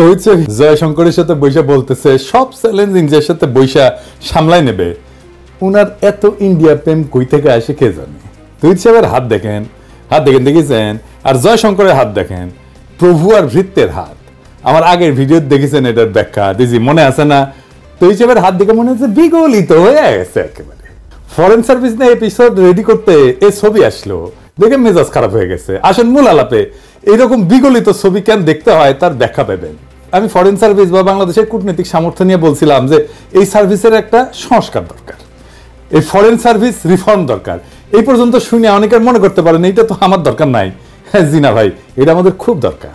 তো হচ্ছে জয়শঙ্করের সাথে বৈশা বলতেছে সব চ্যালেঞ্জ ইন্ডিয়ার সাথে বৈশা সামলাই নেবে। উনার এত ইন্ডিয়া প্রেম কই থেকে আসে কে জানে। তো হচ্ছে আবার হাত দেখেন দেখেছেন, আর জয়শঙ্করের হাত দেখেন, প্রভু আর ভৃত্যের হাত। আমার আগের ভিডিও দেখেছেন এটার ব্যাখ্যা দিয়েছি, মনে আছে না? তো হিসেবে হাত দেখে মনে হচ্ছে বিগলিত হয়ে গেছে একেবারে। ফরেন সার্ভিস নিয়ে এপিসোড রেডি করতে এই ছবি আসলো, দেখে মেজাজ খারাপ হয়ে গেছে। আসেন মূল আলাপে, এইরকম বিগলিত ছবি কেন দেখতে হয় তার ব্যাখ্যা পাবেন। আমি ফরেন সার্ভিস বা বাংলাদেশের কূটনৈতিক সামর্থ্য নিয়ে বলছিলাম যে এই সার্ভিসের একটা সংস্কার দরকার, এই ফরেন সার্ভিস রিফর্ম দরকার। এই পর্যন্ত শুনে অনেকের মনে করতে পারেন এইটা তো আমার দরকার নাই। হ্যাঁ জি না ভাই, এটা আমাদের খুব দরকার।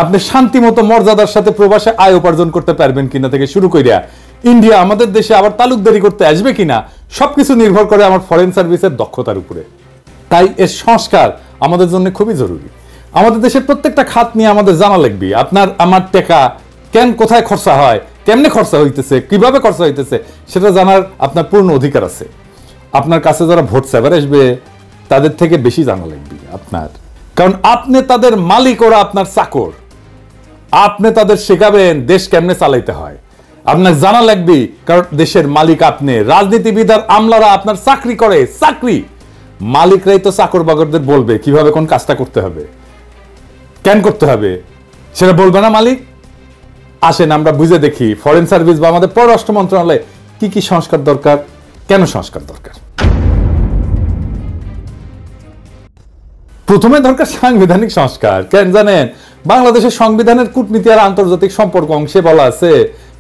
আপনি শান্তি মতো মর্যাদার সাথে প্রবাসে আয় উপার্জন করতে পারবেন কিনা থেকে শুরু করিয়া ইন্ডিয়া আমাদের দেশে আবার তালুকদারি করতে আসবে কিনা সবকিছু নির্ভর করে আমার ফরেন সার্ভিসের দক্ষতার উপরে। তাই এর সংস্কার আমাদের জন্য খুবই জরুরি। আমাদের দেশের প্রত্যেকটা খাত নিয়ে আমাদের জানা লাগবে। আপনার আমার টাকা কেন কোথায় খরচা হয়, কেমনে খরচা হইতেছে, কিভাবে খরচা হইতেছে সেটা জানার আপনার পূর্ণ অধিকার আছে। আপনার কাছে যারা ভোট সেবার আসবে তাদের থেকে বেশি জানা লাগবে আপনার, কারণ আপনি তাদের মালিক, ওরা আপনার চাকর। আপনি তাদের শেখাবেন দেশ কেমনে চালাইতে হয়, আপনার জানা লাগবে, কারণ দেশের মালিক আপনি। রাজনীতিবিদ আর আমলারা আপনার চাকরি করে, চাকরি। মালিকরাই তো চাকর বাকরদের বলবে কিভাবে কোন কাজটা করতে হবে, কেন করতে হবে, সেটা বলবে না মালিক? আসেন আমরা বুঝে দেখি ফরেন সার্ভিস বা আমাদের পররাষ্ট্র মন্ত্রণালয়ে কি কি সংস্কার দরকার, কেন সংস্কার দরকার। প্রথমে দরকার সাংবিধানিক সংস্কার। কেন জানেন? বাংলাদেশের সংবিধানের কূটনীতি আর আন্তর্জাতিক সম্পর্ক অংশে বলা আছে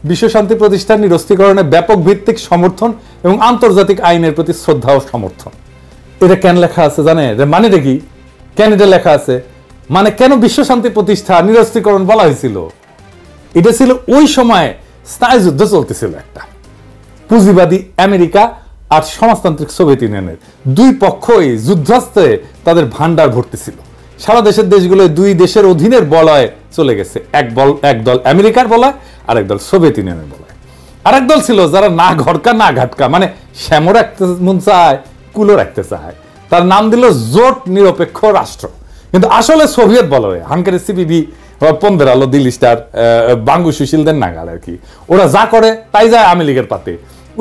বিশ্ব শান্তি প্রতিষ্ঠান নিরস্ত্রীকরণে ব্যাপক ভিত্তিক সমর্থন এবং আন্তর্জাতিক আইনের প্রতি শ্রদ্ধা ও সমর্থন। এটা কেন লেখা আছে জানেন? মানেটা কি? কেন এটা লেখা আছে? মানে কেন বিশ্ব শান্তি প্রতিষ্ঠা নিরস্ত্রীকরণ বলা হয়েছিল? এটা ছিল ওই সময় স্থায়ী যুদ্ধ চলতেছিল একটা, পুঁজিবাদী আমেরিকা আর সমাজতান্ত্রিক সোভিয়েত ইউনিয়নের দুই পক্ষই যুদ্ধাস্ত্রে তাদের ভান্ডার ভর্তি ছিল। সারা দেশের দেশগুলো দুই দেশের অধীনের বলয়ে চলে গেছে। এক দল আমেরিকার বলয়, আর এক দল সোভিয়েত ইউনিয়নের বলয়। আর এক দল ছিল যারা না ঘরকা না ঘাটকা, মানে শ্যামো রাখতে মন চায়, কুলো রাখতে চায়, তার নাম দিল জোট নিরপেক্ষ রাষ্ট্র। কিন্তু আসলে সোভিয়েত বলয়, হাঙ্গেরি সিপিবি, পন্দের আলো, দিল্লি স্টার, বাঙ্গু সুশীলদের নাগাল আর কি। ওরা যা করে তাই যায় আওয়ামী লীগের পাতে।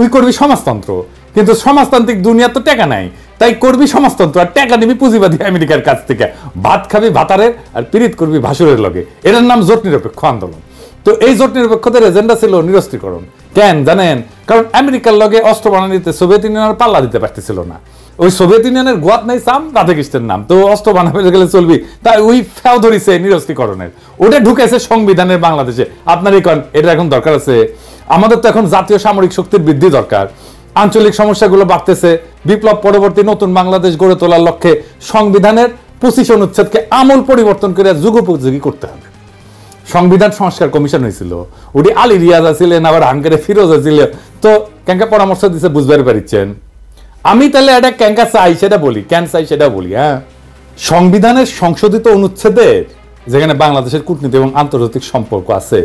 ওই করবি সমাজতন্ত্র, কিন্তু সমাজতান্ত্রিক দুনিয়া তো টাকা নাই, তাই করবি সমাজতন্ত্র আর টাকা নিবি পুঁজিবাদী আমেরিকার কাছ থেকে। ভাত খাবি ভাতারের আর পিরিত করবি ভাসুরের লগে। এটার নাম জোট নিরপেক্ষ আন্দোলন। তো এই জোট নিরপেক্ষদের এজেন্ডা ছিল নিরস্ত্রীকরণ। কেন জানেন? কারণ আমেরিকার লগে অস্ত্র বানানিতে সোভিয়েত ইউনিয়নের পাল্লা দিতে পারতেছিল না। ওই সোভিয়েত ইউনিয়নের গোয়াত নাই সাম রাধাকৃষ্ণের নাম, তো অস্ত্র বানাবে গেলে চলবি, তাই ওই ফেও ধরিছে নিরস্ত্রীকরণের। ওটা ঢুকেছে সংবিধানের বাংলাদেশে। আপনার এটা এখন দরকার আছে। আমাদের তো এখন জাতীয় সামরিক শক্তির বৃদ্ধি দরকার। আঞ্চলিক সমস্যাগুলো বাড়তেছে। বিপ্লব পরবর্তী নতুন বাংলাদেশ গড়ে তোলার লক্ষ্যে সংবিধানের 25 অনুচ্ছেদকে আমূল পরিবর্তন করে যুগোপযোগী করতে হবে। সংবিধান সংস্কার কমিশন হয়েছিল, ওটি আলী রিয়াজ ছিলেন, আবার হাঙ্গেরে ফিরোজ ছিল। তো ক্যাঙ্কা পরামর্শ দিচ্ছে, বুঝতে পারছেন? আমি তাহলে এটা ক্যাঙ্কা চাই সেটা বলি, কেন চাই সেটা বলি। হ্যাঁ, সংবিধানের সংশোধিত অনুচ্ছেদের যেখানে বাংলাদেশের কূটনীতি এবং আন্তর্জাতিক সম্পর্ক আছে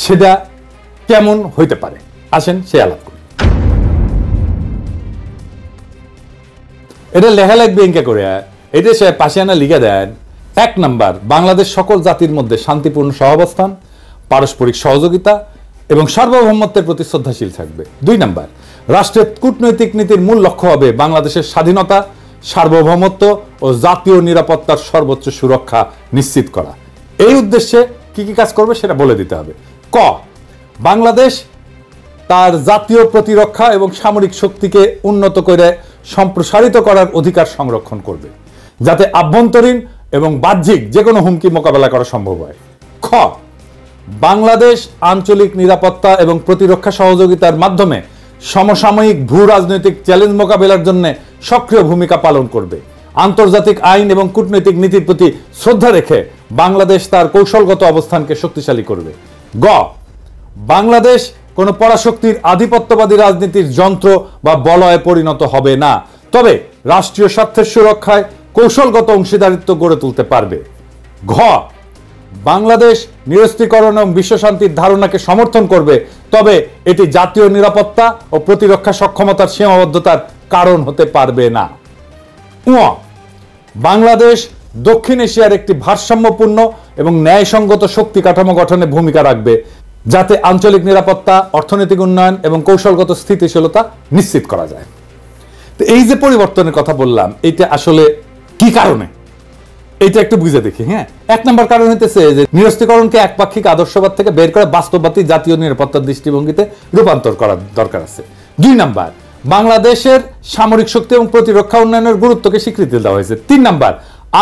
সেটা কেমন হইতে পারে, আসেন সে আলাপ করি। এটা লেখা লাগবে ইনকা করে, এটা সে পাশে আনা লিখে দেন। 1 নাম্বার, বাংলাদেশ সকল জাতির মধ্যে শান্তিপূর্ণ সহাবস্থান, পারস্পরিক সহযোগিতা এবং সার্বভৌমত্বের প্রতি শ্রদ্ধাশীল থাকবে। 2 নাম্বার, রাষ্ট্রের কূটনৈতিক নীতির মূল লক্ষ্য হবে বাংলাদেশের স্বাধীনতা, সার্বভৌমত্ব ও জাতীয় নিরাপত্তার সর্বোচ্চ সুরক্ষা নিশ্চিত করা। এই উদ্দেশ্যে কি কি কাজ করবে সেটা বলে দিতে হবে। ক, বাংলাদেশ তার জাতীয় প্রতিরক্ষা এবং সামরিক শক্তিকে উন্নত করে সম্প্রসারিত করার অধিকার সংরক্ষণ করবে, যাতে আভ্যন্তরীণ এবং বাহ্যিক যে কোনো হুমকি মোকাবেলা করা সম্ভব হয়। খ, বাংলাদেশ আঞ্চলিক নিরাপত্তা এবং প্রতিরক্ষা সহযোগিতার মাধ্যমে সমসাময়িক ভূ রাজনৈতিক চ্যালেঞ্জ মোকাবেলার জন্য সক্রিয় ভূমিকা পালন করবে। আন্তর্জাতিক আইন এবং কূটনৈতিক নীতির প্রতি শ্রদ্ধা রেখে বাংলাদেশ তার কৌশলগত অবস্থানকে শক্তিশালী করবে। গ, বাংলাদেশ কোনো পরাশক্তির আধিপত্যবাদী রাজনীতির যন্ত্র বা বলয়ে পরিণত হবে না, তবে রাষ্ট্রীয় স্বার্থের সুরক্ষায় কৌশলগত অংশীদারিত্ব গড়ে তুলতে পারবে। ঘ, বাংলাদেশ নিরস্ত্রীকরণ এবং বিশ্বশান্তির ধারণাকে সমর্থন করবে, তবে এটি জাতীয় নিরাপত্তা ও প্রতিরক্ষা সক্ষমতার সীমাবদ্ধতার কারণ হতে পারবে না। বাংলাদেশ দক্ষিণ এশিয়ার একটি ভারসাম্যপূর্ণ এবং ন্যায়সঙ্গত শক্তি কাঠামো গঠনে ভূমিকা রাখবে, যাতে আঞ্চলিক নিরাপত্তা, অর্থনৈতিক উন্নয়ন এবং কৌশলগত স্থিতিশীলতা নিশ্চিত করা যায়। তো এই যে পরিবর্তনের কথা বললাম, এটা আসলে কি কারণে, এটা একটু বুঝে দেখি। হ্যাঁ, 1 নম্বর কারণ হইতেছে যে নিরস্ত্রীকরণকে একপাক্ষিক আদর্শবাদ থেকে বের করে বাস্তববাদী জাতীয় নিরাপত্তার দৃষ্টিভঙ্গিতে রূপান্তর করার দরকার আছে। 2 নম্বর, বাংলাদেশের সামরিক শক্তি এবং প্রতিরক্ষা উন্নয়নের গুরুত্বকে স্বীকৃতি দেওয়া হয়েছে। 3 নম্বর,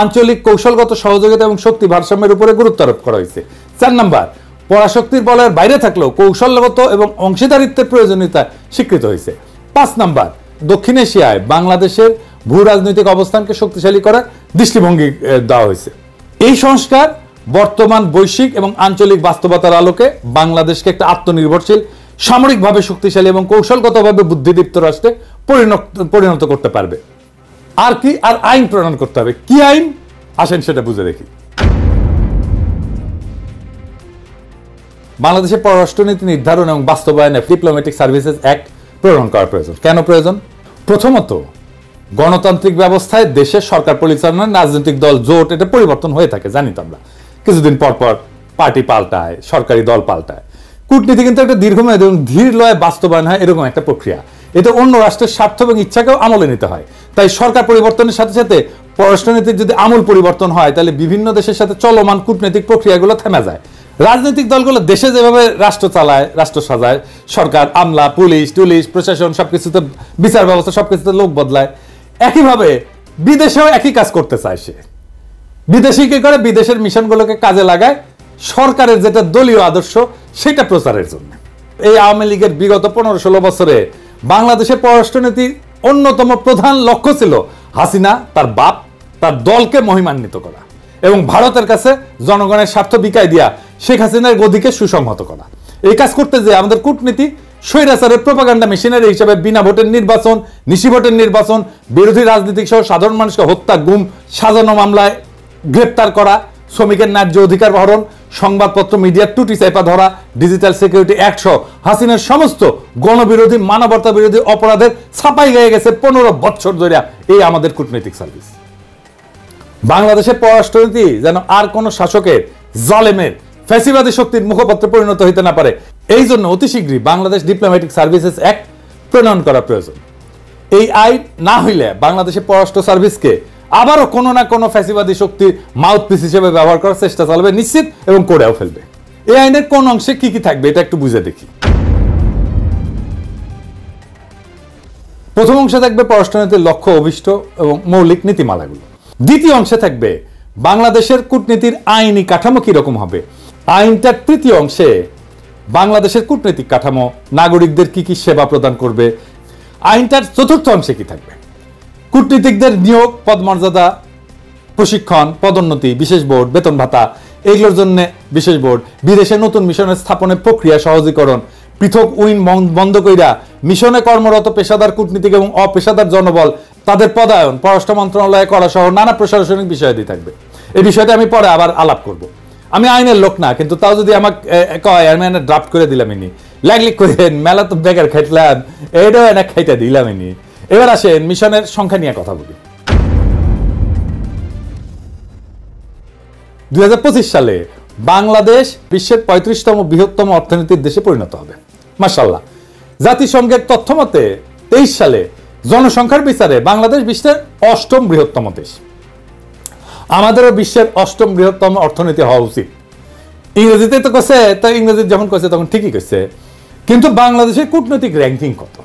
আঞ্চলিক কৌশলগত সহযোগিতা এবং শক্তি ভারসাম্যের উপরে গুরুত্ব আরোপ করা হয়েছে। 4 নম্বর, পরাশক্তির বলয়ের বাইরে থাকলেও কৌশলগত এবং অংশীদারিত্বের প্রয়োজনীয়তা স্বীকৃত হয়েছে। 5 নম্বর, দক্ষিণ এশিয়ায় বাংলাদেশের ভূ রাজনৈতিক অবস্থানকে শক্তিশালী করার দৃষ্টিভঙ্গি দেওয়া হয়েছে। এই সংস্কার বর্তমান বৈশ্বিক এবং আঞ্চলিক বাস্তবতার আলোকে বাংলাদেশকে একটা আত্মনির্ভরশীল, সামরিকভাবে শক্তিশালী এবং কৌশলগতভাবে বুদ্ধিদীপ্ত রাষ্ট্রে পরিণত করতে পারবে। আর কি, আর আইন প্রণয়ন করতে হবে। কি আইন, আসেন সেটা বুঝে দেখি। বাংলাদেশের পররাষ্ট্রনীতি নির্ধারণ এবং বাস্তবায়নে ডিপ্লোম্যাটিক সার্ভিসেস অ্যাক্ট প্রণয়ন করা প্রয়োজন। কেন প্রয়োজন? প্রথমত, গণতান্ত্রিক ব্যবস্থায় দেশের সরকার পরিচালনার রাজনৈতিক দল, জোট, এটা পরিবর্তন হয়ে থাকে, জানি তো আমরা। কিছুদিন পর পর পার্টি পাল্টায়, সরকারি দল পাল্টায়। কূটনীতি কিন্তু একটা দীর্ঘমেয়াদী এবং ধীর লয়ে বাস্তবায়ন হয়, এরকম একটা প্রক্রিয়া। এতে অন্য রাষ্ট্রের স্বার্থ এবং ইচ্ছাকেও আমলে নিতে হয়। তাই সরকার পরিবর্তনের সাথে সাথে পররাষ্ট্রনীতির যদি আমূল পরিবর্তন হয়, তাহলে বিভিন্ন দেশের সাথে চলমান কূটনৈতিক প্রক্রিয়াগুলো থেমে যায়। রাজনৈতিক দলগুলো দেশে যেভাবে রাষ্ট্র চালায়, রাষ্ট্র সাজায়, সরকার, আমলা, পুলিশ টুলিশ, প্রশাসন, সবকিছুতে বিচার ব্যবস্থা, সবকিছুতে লোক বদলায়, একইভাবে বিদেশেও একই কাজ করতে চায় সে। বিদেশি কি করে? বিদেশের মিশনগুলোকে কাজে লাগায় সরকারের যেটা দলীয় আদর্শ সেটা প্রচারের জন্য। এই আওয়ামী লীগের বিগত 15-16 বছরে বাংলাদেশের পররাষ্ট্রনীতির অন্যতম প্রধান লক্ষ্য ছিল হাসিনা, তার বাপ, তার দলকে মহিমান্বিত করা এবং ভারতের কাছে জনগণের স্বার্থ বিকায় দিয়া শেখ হাসিনার গদিকে সুসংহত করা। এই কাজ করতে যে আমাদের কূটনীতি স্বৈরাচারের প্রোপাগান্ডা মেশিনারি হিসেবে বিনা ভোটের নির্বাচন, নিশি ভোটের নির্বাচন, বিরোধী রাজনীতিক সহ সাধারণ মানুষকে হত্যা, গুম, সাজানো মামলায় গ্রেপ্তার করা, শ্রমিকের ন্যায্য অধিকার হরণ, সংবাদপত্র মিডিয়ার টুটি চাইপা ধরা, ডিজিটাল সিকিউরিটি অ্যাক্ট সহ হাসিনার সমস্ত গণবিরোধী, মানবতা বিরোধী অপরাধের ছাপাই গিয়ে গেছে 15 বছর ধরে এই আমাদের কূটনৈতিক সার্ভিস। বাংলাদেশের পররাষ্ট্রনীতি যেন আর কোন শাসকের, জালেমের, ফ্যাসিবাদী শক্তির মুখপত্রে পরিণত হইতে না পারে, এই জন্য অতি শীঘ্রই বাংলাদেশ ডিপ্লোম্যাটিক সার্ভিসেস অ্যাক্ট প্রণয়ন করা প্রয়োজন। এই আইন না হইলে বাংলাদেশের পররাষ্ট্র সার্ভিসকে আবারও কোনো না কোনো ফ্যাসিবাদী শক্তির মাউথপিস হিসেবে ব্যবহার করার চেষ্টা চালাবে নিশ্চিত, এবং করেও ফেলবে। এই আইনের কোন অংশে কি কি থাকবে এটা একটু বুঝে দেখি। প্রথম অংশে থাকবে পররাষ্ট্রনীতির লক্ষ্য, অভিষ্ট এবং মৌলিক নীতিমালাগুলো। দ্বিতীয় অংশে থাকবে বাংলাদেশের কূটনীতির আইনি কাঠামো কিরকম হবে। আইনটার তৃতীয় অংশে বাংলাদেশের কূটনৈতিক কাঠামো, নাগরিকদের কি কি সেবা প্রদান করবে। আইনটার চতুর্থ অংশে কি থাকবে? কূটনীতিকদের নিয়োগ, পদমর্যাদা, প্রশিক্ষণ, পদোন্নতি, বিশেষ বোর্ড, বেতন ভাতা, এগুলোর জন্য বিশেষ বোর্ড, বিদেশে নতুন মিশনের স্থাপনের প্রক্রিয়া সহজীকরণ, পৃথক উইং বন্ধ কইরা মিশনে কর্মরত পেশাদার কূটনীতিক এবং অপেশাদার জনবল তাদের পদায়ন পররাষ্ট্র মন্ত্রণালয়ে করা সহ নানা প্রশাসনিক বিষয়াদি থাকবে। এই বিষয়টা আমি পরে আবার আলাপ করব। আমি আইনের লোক না, কিন্তু তাও যদি আমাকে কয় আমি ড্রাফট করে দিলাম, ইনি লাগলি করেন মেলা তো বেকার খাইলাম, এইটাও এনে খাইটা দিলাম ইনি। এবার আসেন মিশনের সংখ্যা নিয়ে কথা বলি। 2025 সালে বাংলাদেশ বিশ্বের 35তম বৃহত্তম অর্থনীতির দেশে পরিণত হবে, মাশাআল্লাহ। জাতিসংঘের তথ্য মতে 23 সালে জনসংখ্যার বিচারে বাংলাদেশ বিশ্বের 8ম বৃহত্তম দেশ। আমাদেরও বিশ্বের 8ম বৃহত্তম অর্থনীতি হওয়া উচিত। ইংরেজিতে তো কইছে, তো ইংরেজি যখন কইছে তখন ঠিকই কইছে, কিন্তু বাংলাদেশের কূটনৈতিক র্যাঙ্কিং কত?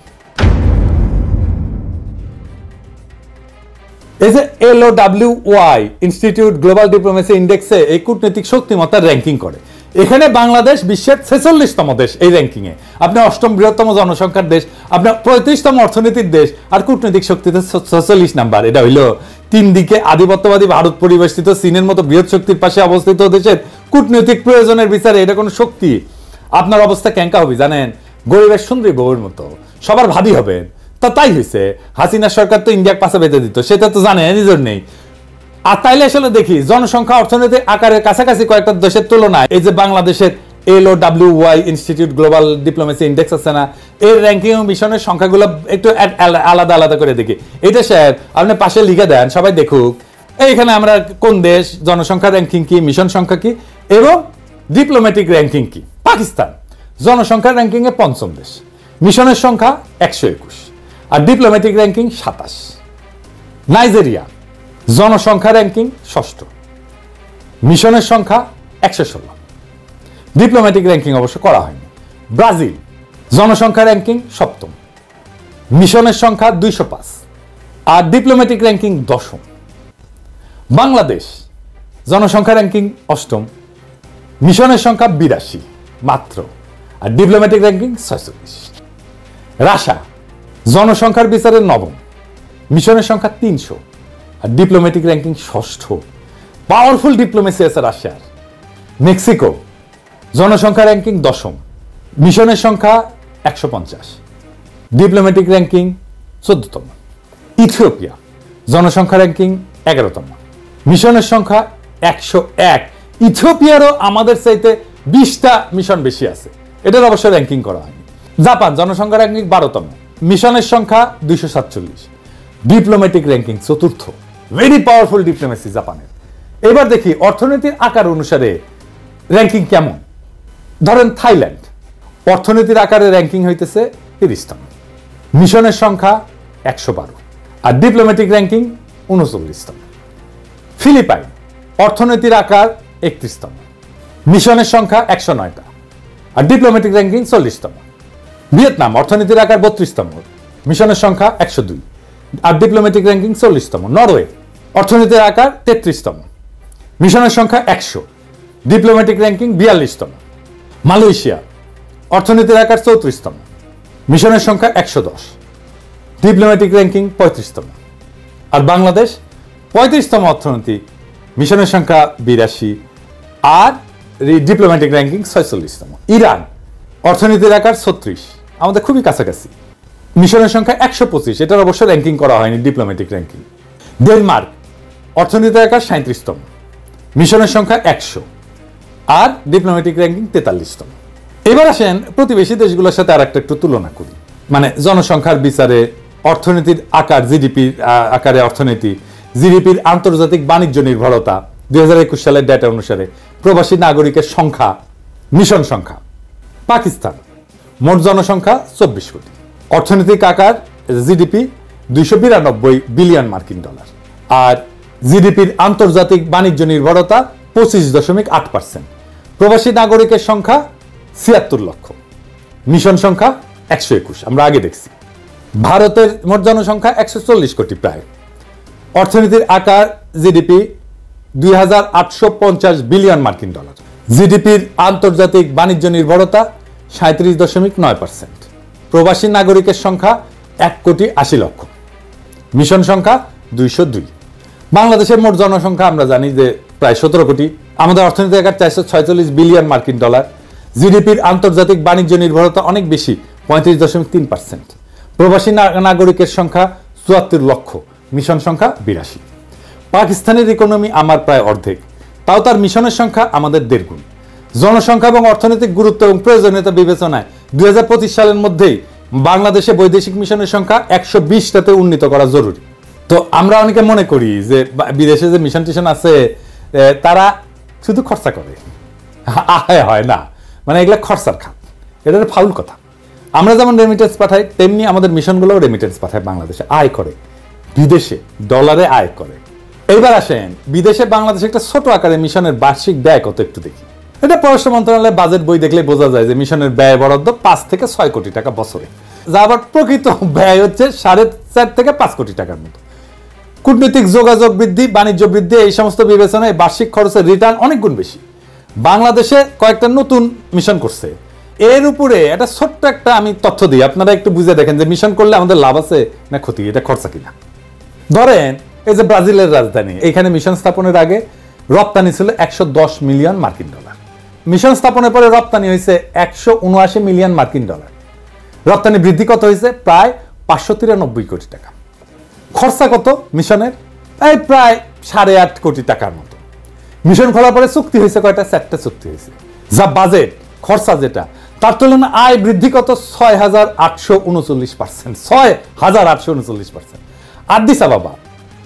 এই যে LOWY ইনস্টিটিউট গ্লোবাল ডিপ্লোমেসি ইন্ডেক্সে এই কূটনৈতিক শক্তিমত্তার র্যাঙ্কিং করে। এখানে বাংলাদেশ বিশ্বের 46তম দেশ এই র্যাঙ্কিং এ। আপনি 8ম বৃহত্তম জনসংখ্যার দেশ, আপনার 35তম অর্থনীতির দেশ, আর কূটনৈতিক শক্তিতে 46 নাম্বার। এটা হইল 3 দিকে আধিপত্যবাদী ভারত পরিবেষ্টিত চীনের মতো বৃহৎ শক্তির পাশে অবস্থিত দেশের কূটনৈতিক প্রয়োজনের বিচারে এটা কোনো শক্তি। আপনার অবস্থা কেঙ্কা হবে জানেন? গরিবের সুন্দরী বউয়ের মতো, সবার ভাবি হবেন। তা তাই হয়েছে, হাসিনা সরকার তো ইন্ডিয়ার পাশে বেঁধে দিত, সেটা তো জানে নিজের নেই। আর তাইলে আসলে দেখি জনসংখ্যা অর্থনৈতিক আকারের কাছাকাছি কয়েকটা দেশের তুলনায় এই যে বাংলাদেশের LOWY institute global diplomacy index আছে না, এর র্যাঙ্কিং ও মিশনের সংখ্যাগুলো একটু আলাদা আলাদা করে দেখি। এটা স্যার আপনি পাশে লিখে দেন, সবাই দেখুক। এইখানে আমরা কোন দেশ, জনসংখ্যা র্যাঙ্কিং কি, মিশন সংখ্যা কি এবং ডিপ্লোম্যাটিক র্যাঙ্কিং কি। পাকিস্তান জনসংখ্যা র্যাঙ্কিং এ পঞ্চম দেশ, মিশনের সংখ্যা 121 আর ডিপ্লোম্যাটিক র্যাঙ্কিং 27। নাইজেরিয়া জনসংখ্যা র্যাঙ্কিং ষষ্ঠ, মিশনের সংখ্যা 116, ডিপ্লোম্যাটিক র্যাঙ্কিং অবশ্য করা হয়নি। ব্রাজিল জনসংখ্যা র্যাঙ্কিং সপ্তম, মিশনের সংখ্যা 205 আর ডিপ্লোম্যাটিক র্যাঙ্কিং দশম। বাংলাদেশ জনসংখ্যা র্যাঙ্কিং অষ্টম, মিশনের সংখ্যা 82 মাত্র আর ডিপ্লোম্যাটিক র্যাঙ্কিং 46। রাশিয়া জনসংখ্যার বিচারে নবম, মিশনের সংখ্যা 300 আর ডিপ্লোম্যাটিক র্যাঙ্কিং ষষ্ঠ। পাওয়ারফুল ডিপ্লোমেসি আছে রাশিয়ার। মেক্সিকো জনসংখ্যা র্যাঙ্কিং দশম, মিশনের সংখ্যা 150, ডিপ্লোম্যাটিক র্যাঙ্কিং 14তম। ইথিওপিয়া জনসংখ্যা র্যাঙ্কিং 11তম, মিশনের সংখ্যা 101। ইথিওপিয়ারও আমাদের চাইতে 20টা মিশন বেশি আছে, এটার অবশ্য র্যাঙ্কিং করা হয়নি। জাপান জনসংখ্যা র্যাঙ্কিং 12তম, মিশনের সংখ্যা 247, ডিপ্লোম্যাটিক র্যাঙ্কিং চতুর্থ। ভেরি পাওয়ারফুল ডিপ্লোমেসি জাপানের। এবার দেখি অর্থনীতির আকার অনুসারে র্যাঙ্কিং কেমন। ধরেন থাইল্যান্ড অর্থনীতির আকারে র্যাঙ্কিং হইতেছে 30তম, মিশনের সংখ্যা 112 আর ডিপ্লোম্যাটিক র্যাঙ্কিং 39তম। ফিলিপাইন অর্থনীতির আকার 31তম, মিশনের সংখ্যা 109টা আর ডিপ্লোম্যাটিক র্যাঙ্কিং 40তম। ভিয়েতনাম অর্থনীতির আকার 32তম, মিশনের সংখ্যা 102 আর ডিপ্লোম্যাটিক র্যাঙ্কিং 40তম। নরওয়ে অর্থনীতির আকার 33তম, মিশনের সংখ্যা 100, ডিপ্লোম্যাটিক র্যাঙ্কিং 42তম। মালয়েশিয়া অর্থনীতির আকার 34তম, মিশনের সংখ্যা 110, ডিপ্লোম্যাটিক র্যাঙ্কিং 35তম। আর বাংলাদেশ 35তম অর্থনীতি, মিশনের সংখ্যা 82 আর ডিপ্লোম্যাটিক র্যাঙ্কিং 46তম। ইরান অর্থনীতির আকার 36, আমাদের খুবই কাছাকাছি, মিশনের সংখ্যা 125, এটার অবশ্য র্যাঙ্কিং করা হয়নি ডিপ্লোম্যাটিক র্যাঙ্কিং। ডেনমার্ক অর্থনীতির আকার 37তম, মিশনের সংখ্যা 100 আর ডিপ্লোম্যাটিক র্যাঙ্কিং 43তম। এবার আসেন প্রতিবেশী দেশগুলোর সাথে আর একটু তুলনা করি, মানে জনসংখ্যার বিচারে অর্থনীতির আকার, জিডিপির আকারে অর্থনীতি, জিডিপির আন্তর্জাতিক বাণিজ্য নির্ভরতা 2021 সালের ডেটা অনুসারে, প্রবাসী নাগরিকের সংখ্যা, মিশন সংখ্যা। পাকিস্তান মোট জনসংখ্যা 24 কোটি, অর্থনৈতিক আকার জিডিপি 292 বিলিয়ন মার্কিন ডলার আর জিডিপির আন্তর্জাতিক বাণিজ্য নির্ভরতা 25.8%। প্রবাসী নাগরিকের সংখ্যা 76 লক্ষ, মিশন সংখ্যা 121, আমরা আগে দেখছি। ভারতের মোট জনসংখ্যা 140 কোটি প্রায়, অর্থনীতির আকার জিডিপি 2850 বিলিয়ন মার্কিন ডলার, জিডিপির আন্তর্জাতিক বাণিজ্য নির্ভরতা 37.9%। প্রবাসী নাগরিকের সংখ্যা 1,80,00,000, মিশন সংখ্যা 202। বাংলাদেশের মোট জনসংখ্যা আমরা জানি যে প্রায় 17 কোটি, আমাদের অর্থনীতির আকার 446 বিলিয়ন মার্কিন ডলার, জিডিপির আন্তর্জাতিক বাণিজ্য নির্ভরতা অনেক বেশি 35.3%। প্রবাসী নাগরিকের সংখ্যা 74 লক্ষ, মিশন সংখ্যা 82। পাকিস্তানের ইকোনমি আমার প্রায় অর্ধেক, তাও তার মিশনের সংখ্যা আমাদের 1.5 গুণ। জনসংখ্যা এবং অর্থনৈতিক গুরুত্ব এবং প্রয়োজনীয়তা বিবেচনায় 2025 সালের মধ্যেই বাংলাদেশে বৈদেশিক মিশনের সংখ্যা 120টাতে উন্নীত করা জরুরি। তো আমরা অনেকে মনে করি যে বিদেশে যে মিশন টিশন আছে তারা শুধু খরচা করে, আয় হয় না, মানে এগুলা খরচার খাত, এটা ফাউল কথা। আমরা যেমন রেমিটেন্স পাঠাই তেমনি আমাদের মিশনগুলোও রেমিটেন্স পাঠায়, বাংলাদেশে আয় করে, বিদেশে ডলারে আয় করে। এইবার আসেন বিদেশে বাংলাদেশে একটা ছোট আকারে মিশনের বার্ষিক ব্যয় কত একটু দেখি। এটা পররাষ্ট্র মন্ত্রণালয়ের বাজেট বই দেখলে বোঝা যায় যে মিশনের ব্যয় বরাদ্দ 5 থেকে 6 কোটি টাকা বছরে, যা আবার প্রকৃত ব্যয় হচ্ছে 4.5 থেকে 5 কোটি টাকার মতো। কূটনৈতিক যোগাযোগ বৃদ্ধি, বাণিজ্য বৃদ্ধি, এই সমস্ত বিবেচনায় বার্ষিক খরচের রিটার্ন অনেক গুণ বেশি। বাংলাদেশে কয়েকটা নতুন মিশন করছে, এর উপরে একটা ছোট্ট একটা আমি তথ্য দিই, আপনারা একটু বুঝে দেখেন যে মিশন করলে আমাদের লাভ আছে না ক্ষতি, এটা খরচা কিনা। ধরেন এই যে ব্রাজিলের রাজধানী, এখানে মিশন স্থাপনের আগে রপ্তানি ছিল 110 মিলিয়ন মার্কিন ডলার, মিশন স্থাপনের পরে রপ্তানি হয়েছে 179 মিলিয়ন মার্কিন ডলার, রপ্তানি বৃদ্ধি কত হয়েছে প্রায় 593 কোটি টাকা। খরচা কত মিশনের? এই প্রায় 8.5 কোটি টাকার মতো। মিশন খোলার পরে চুক্তি হয়েছে কয়টা? 4টা চুক্তি হয়েছে। যা বাজেট খরচা যেটা, তার তুলনায় আয় বৃদ্ধি কত? 6,839%, 6,839%। আদিস আবাবা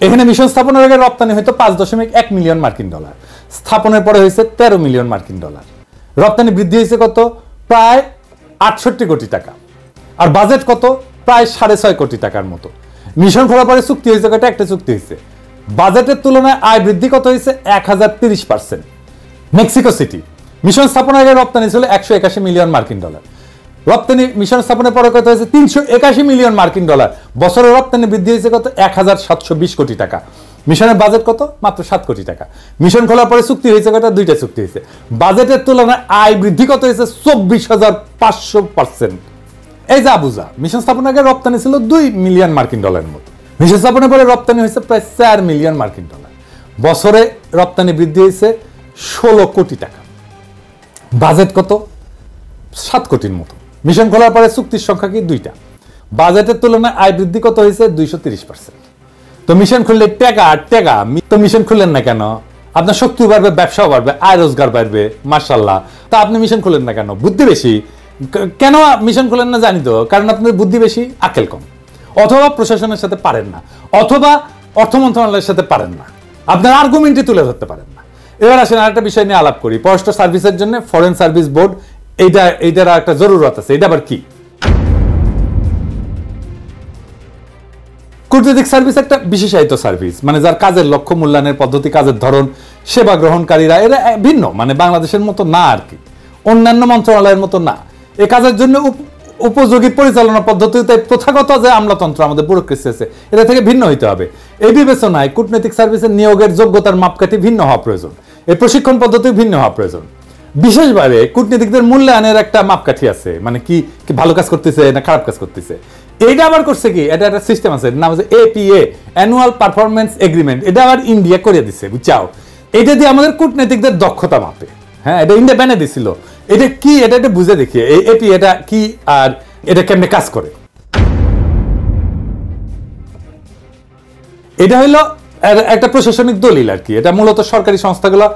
এখানে মিশন স্থাপনের আগে রপ্তানি হয়তো 5.1 মিলিয়ন মার্কিন ডলার, স্থাপনের পরে হয়েছে 13 মিলিয়ন মার্কিন ডলার। রপ্তানি বৃদ্ধি হয়েছে কত? প্রায় 68 কোটি টাকা। আর বাজেট কত? প্রায় 6.5 কোটি টাকার মতো। মিশন খোলার পরে চুক্তি হয়েছে কত? একটা চুক্তি হয়েছে। বাজেটের তুলনায় আয় বৃদ্ধি কত হয়েছে? 1030%। মেক্সিকো সিটি মিশন স্থাপনের আগে রপ্তানি ছিল 181 মিলিয়ন মার্কিন ডলার, রপ্তানি মিশন স্থাপনের পরে কত হয়েছে? 381 মিলিয়ন মার্কিন ডলার। বছরের রপ্তানি বৃদ্ধি হয়েছে কত? 1720 কোটি টাকা। মিশনের বাজেট কত? মাত্র 7 কোটি টাকা। মিশন খোলার পরে চুক্তি হয়েছে কত? 2টা চুক্তি হয়েছে। বাজেটের তুলনায় আয় বৃদ্ধি কত হয়েছে? 24,500%। এই যা বুঝা, মিশন স্থাপনের আগে রপ্তানি ছিল 2 মিলিয়ন মার্কিন ডলারের মতো, মিশন স্থাপনের পরে রপ্তানি হয়েছে প্রায় 4 মিলিয়ন মার্কিন ডলার। বছরে রপ্তানি বৃদ্ধি হয়েছে 16 কোটি টাকা। বাজেট কত? 7 কোটির মতো। মিশন খোলার পরে চুক্তির সংখ্যা কি? 2টা। বাজেটের তুলনায় আয় বৃদ্ধি কত হয়েছে? 230%। তো মিশন খুললে টাকা টাকা, তো মিশন খুললেন না কেন? আপনার শক্তি বাড়বে, ব্যবসাও বাড়বে, আয় রোজগার বাড়বে, মাশাআল্লাহ। তা আপনি মিশন খুলেন না কেন? বুদ্ধি বেশি। কেন মিশন খুলেন না জানি তো, কারণ আপনার বুদ্ধি বেশি, আকেল কম, অথবা প্রশাসনের সাথে পারেন না, অথবা অর্থ মন্ত্রণালয়ের সাথে পারেন না, আপনার আর্গুমেন্টই তুলে ধরতে পারেন না। এবার আসেন আরেকটা বিষয় নিয়ে আলাপ করি। পররাষ্ট্র সার্ভিসের জন্য ফরেন সার্ভিস বোর্ড, এইটার একটা জরুরত আছে। এটা আবার কি? কূটনৈতিক সার্ভিস একটা বিশেষায়িত সার্ভিস, মানে যার কাজের লক্ষ্য, মূল্যায়নের পদ্ধতি, কাজের ধরন, সেবা গ্রহণকারীরা এরা ভিন্ন, মানে বাংলাদেশের মতো না আর কি, অন্যান্য মন্ত্রণালয়ের মতো না। এ কাজের জন্য উপযোগী পরিচালনা পদ্ধতিতে প্রথাগত যে আমলাতন্ত্র আমাদের ব্যুরোক্রেসি আছে, এটা থেকে ভিন্ন হইতে হবে। এই বিবেচনায় কূটনৈতিক সার্ভিসের নিয়োগের যোগ্যতার মাপকাঠি ভিন্ন হওয়া প্রয়োজন, এই প্রশিক্ষণ পদ্ধতি ভিন্ন হওয়া প্রয়োজন। বিশেষভাবে কূটনীতিকদের মূল্যায়নের একটা মাপকাঠি আছে, মানে কি ভালো কাজ করতেছে না খারাপ কাজ করতেছে। এইটা আবার করছে কি, এটা একটা সিস্টেম আছে, নাম হচ্ছে APA, অ্যানুয়াল পারফরমেন্স এগ্রিমেন্ট। এটা আবার ইন্ডিয়া করে দিছে, বুঝছাও। এটা দিয়ে আমাদের কূটনীতিকদের দক্ষতা মাপে। হ্যাঁ, এটা ইন্ডিয়া ব্যানে দিছিল। এটা কি, এটা বুঝে দেখি এই APA এটা কি আর এটা কেমনে কাজ করে। এটা হইলো একটা প্রশাসনিক দলিল আর কি। এটা মূলত সরকারি সংস্থাগুলো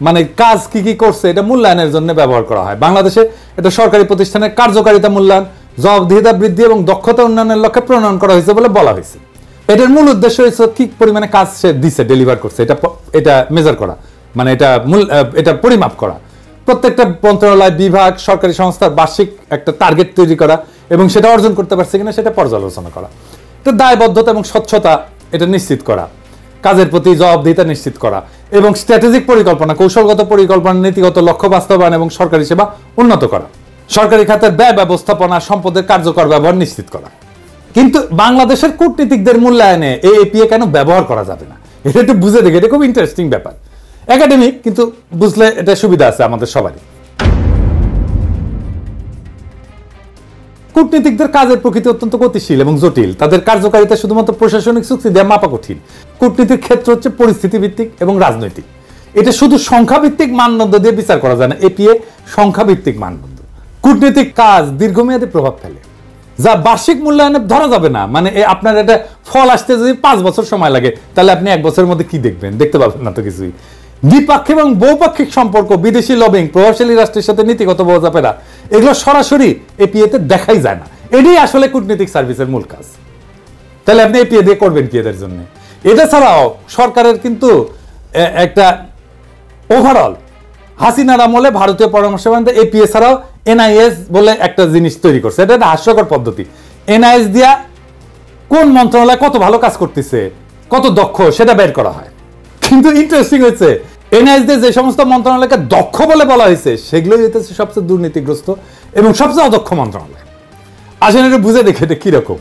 মানে কাজ কি কি করছে এটা মূল্যায়নের জন্য ব্যবহার করা হয়। বাংলাদেশে এটা সরকারি প্রতিষ্ঠানের কার্যকারিতা মূল্যায়ন, জবাবদিহিতা বৃদ্ধি এবং দক্ষতা উন্নয়নের লক্ষ্যে প্রণয়ন করা হয়েছে বলে বলা হয়েছে। এটার মূল উদ্দেশ্য হচ্ছে কি পরিমাণে কাজ সে দিছে, ডেলিভার করছে, এটা মেজার করা, মানে এটা পরিমাপ করা। প্রত্যেকটা মন্ত্রণালয়, বিভাগ, সরকারি সংস্থার বার্ষিক একটা টার্গেট তৈরি করা এবং সেটা অর্জন করতে পারছে কিনা সেটা পর্যালোচনা করা। এটা দায়বদ্ধতা এবং স্বচ্ছতা এটা নিশ্চিত করা, কাজের প্রতি জবাবদিহিতা নিশ্চিত করা এবং স্ট্র্যাটেজিক পরিকল্পনা, কৌশলগত পরিকল্পনা, নীতিগত লক্ষ্য বাস্তবায়ন এবং সরকারি সেবা উন্নত করা, সরকারি খাতের ব্যয় ব্যবস্থাপনা, সম্পদের কার্যকর ব্যবহার নিশ্চিত করা। কিন্তু বাংলাদেশের কূটনীতিকদের মূল্যায়নে এই APA কেন ব্যবহার করা যাবে না, এটা একটু বুঝে দেখে। এটা খুব ইন্টারেস্টিং ব্যাপার, একাডেমিক, কিন্তু বুঝলে এটা সুবিধা আছে আমাদের সবারই। কূটনীতিকদের কাজের প্রকৃতি অত্যন্ত গতিশীল এবং জটিল। তাদের কার্যকারিতা শুধুমাত্র প্রশাসনিক চুক্তি দিয়ে মাপা কঠিন। কূটনীতির ক্ষেত্র হচ্ছে পরিস্থিতি ভিত্তিক এবং রাজনৈতিক। এটা শুধু সংখ্যা ভিত্তিক মানদণ্ড দিয়ে বিচার করা যায় না। APA সংখ্যা ভিত্তিক মানদণ্ড। কূটনীতিক কাজ দীর্ঘমেয়াদী প্রভাব ফেলে, যা বার্ষিক মূল্যায়নে ধরা যাবে না। মানে আপনার এটা ফল আসতে যদি 5 বছর সময় লাগে, তাহলে আপনি 1 বছরের মধ্যে কি দেখবেন? দেখতে পাবেন না তো কিছুই। দ্বিপাক্ষিক এবং বহুপাক্ষিক সম্পর্ক, বিদেশি লবিং, প্রভাবশালী রাষ্ট্রের সাথে নীতিগত বোঝাপড়া, এগুলো সরাসরি APA-তে দেখাই যায় না। এটাই আসলে কূটনৈতিক সার্ভিসের মূল কাজ। তাহলে আপনি APA দিয়ে করবেন কি এদের জন্য? এটা ছাড়াও সরকারের কিন্তু একটা ওভারঅল হাসিনার আমলে ভারতীয় পরামর্শ APA ছাড়াও NIS বলে একটা জিনিস তৈরি করছে। এটা একটা হাস্যকর পদ্ধতি। NIS দিয়া কোন মন্ত্রণালয় কত ভালো কাজ করতেছে, কত দক্ষ, সেটা বের করা হয়। কিন্তু ইন্টারেস্টিং হচ্ছে NIS দিয়ে যে সমস্ত মন্ত্রণালয়কে দক্ষ বলে বলা হয়েছে, সেগুলোই হইতেছে সবচেয়ে দুর্নীতিগ্রস্ত এবং সবচেয়ে অদক্ষ মন্ত্রণালয়। আসেন এটা বুঝে দেখে এটা কিরকম।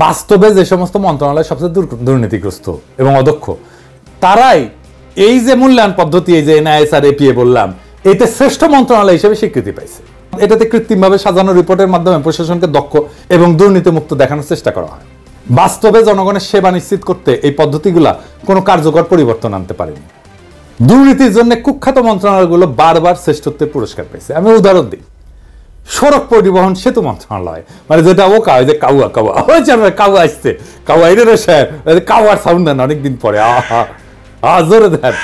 বাস্তবে যে সমস্ত মন্ত্রণালয় সবচেয়ে দুর্নীতিগ্রস্ত এবং অদক্ষ, তারাই এই যে মূল্যায়ন পদ্ধতি, এই যে NIS আর APA বললাম, এতে শ্রেষ্ঠ মন্ত্রণালয় হিসেবে স্বীকৃতি পাইছে। এটাতে কৃত্রিমভাবে সাজানো রিপোর্টের মাধ্যমে প্রশাসনকে দক্ষ এবং দুর্নীতিমুক্ত দেখানোর চেষ্টা করা হয়। বাস্তবে জনগণের সেবা নিশ্চিত করতে এই পদ্ধতিগুলা কোনো কার্যকর পরিবর্তন আনতে পারেনি। দুর্নীতির জন্য কুখ্যাত মন্ত্রণালয়গুলো বারবার শ্রেষ্ঠত্বের পুরস্কার পেয়েছে। আমি উদাহরণ দিই, সড়ক পরিবহন সেতু মন্ত্রণালয়, মানে যেটা ও কাউ যে কাউয়া কাউয়া হয়েছে, কাউয়া আসছে, কাউয়া এটা কাউয়ার সাউন্ড দেন অনেকদিন পরে, জোরে দেন,